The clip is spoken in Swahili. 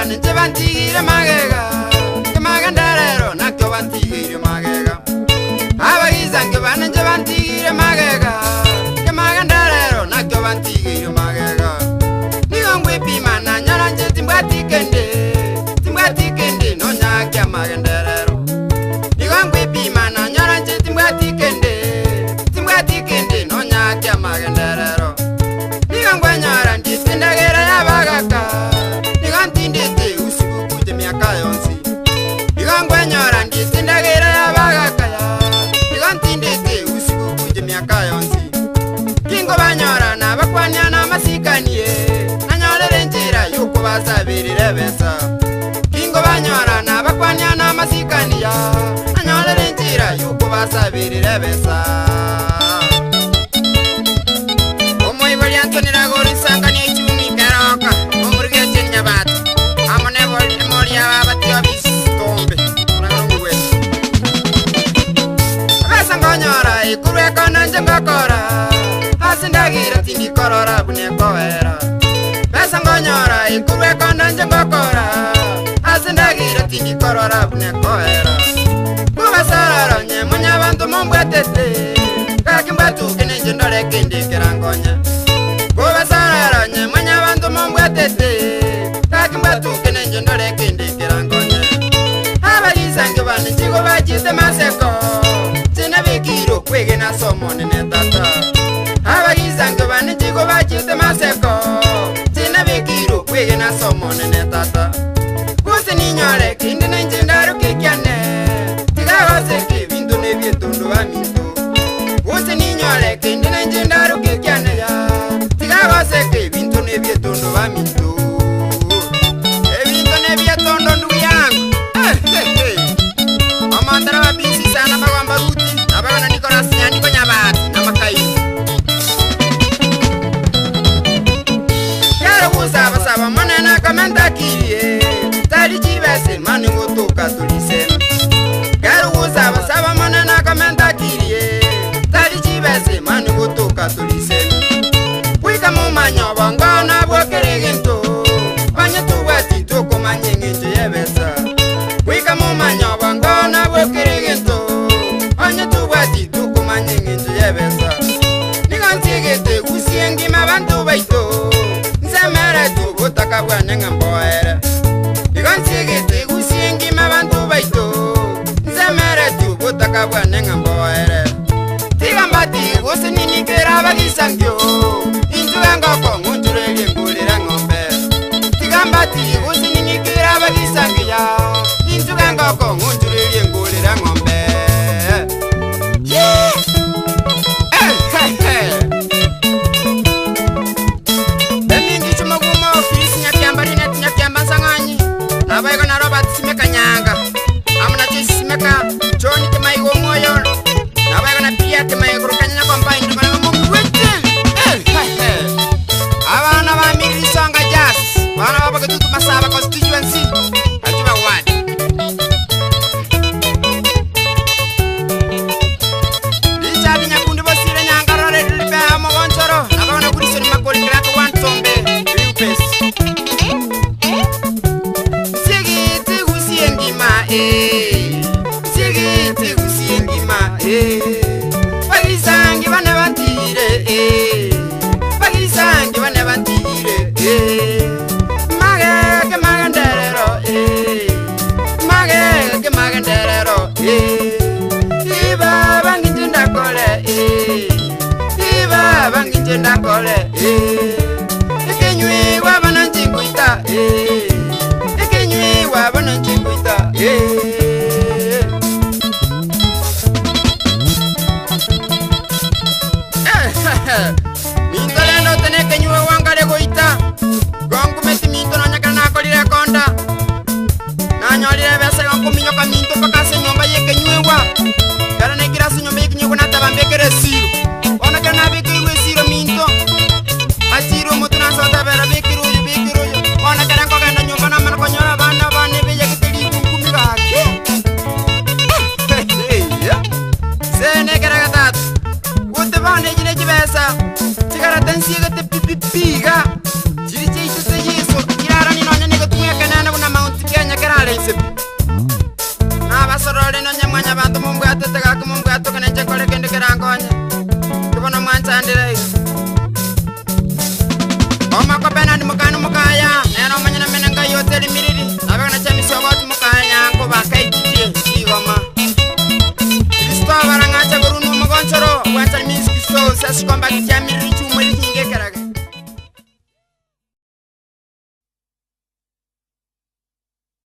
bane jebantigire magega kemagenderero nakyo bantigire magega abagizange bane jebantigire magega kemagenderero nakyo bantigire magega nigongwe pima na nyaranje timbwatikende no nyakya magenderero nigongwe pima na nyaranje timbwatikende no nyakya magenderero nigongwe nyara nditindagera yabagaka nigantindite usiku kuje miaka yonsi nigongwe nyara nditindagera yabagaka nigantindite usiku kuje miaka yonsi kingo banyora nabakwanya namasikaniye nanyolere njira yuko basabirire besa kingo banyora nabakwanya namasikaniya nanyolere njira yuko basabirire besa omoibali antonira gorisangania ichumi karoka omurigete nyabatu amone mori abati abistombe unarongo wetu besa ngonyora ikurwe konanje ngokora asindagira tindi korora bune koera besa ngonyora ikurwe konanje ngokora asindagira tindi korora bune koera kubasarara nye munyabantu mombwetete kakimbatu kenenje ndore kende kerangonya kubasarara nye munyabantu mombwetete kakimbatu kenenje ndore kende kerangonya abayizange bane chigo bachite maseko tinabikiro kwege na somo nene tata abagizange bane chigo bachite maseko tinabikiro kwege na somo nene tata kusi ninyore kindi nenjindaru kikyane tigagose kibintu nebyetundu bamintu kusi ninyore kindi nenjindaru kikyane ya tigagose kibintu nebyetundu bamintu ebintu nebyetundu ndugu yangu amandara wabisi sana bagwamba ruti abana Nicolas nyandiko nyabatu namakayi saba manana kamenta kirie Tariki bese mani ngotoka tulisema garu saba manana kamenta kirie Tariki bese mani ngotoka tulisema wika mumanyo bangana bwokeregento banye tuwati toko manyengenje yebesa wika mumanyo bangana bwokeregento banye tuwati toko manyengenje yebesa Nsiegete Gusii ngima bantu baito nsemere tu botaka bwane ngamboera Nsiegete Gusii ngima bantu baito nsemere tu botaka bwane ngamboera tigambati Gusii nini kera bagisangyo intuanga ko ngunturege ngulira ngombe tigambati Gusii nini kera bagisangya intuanga ko ngunturege ngulira ngombe Nabaiko na Robert simeka nyanga amuna chisimeka John temaigo moyo nabaiko na pia temaigo kanya kompa indu kana mungu wete abana ba Miriri Songa jazz bana baba ketutu masaba constituency atuba ward Richard nyakundu bosire nyanga rore libe amogonchoro nabaiko na kurisoni makoli krako wansombe riupes Nsiegete Gusii ngima bagizange bane bantire bagizange bane bantire magege magenderero magege magenderero iba banginje ndakole iba banginje ndakole ekenywe wabana njinguita ekenywe wabana njinguita Mintoleno tene kenywe wangale goita gongu meti minto no nyaka na kolire konda na nyolire bese gongu minyo ka minto pakase nyomba ye kenywe wa kala ne girasi nyomba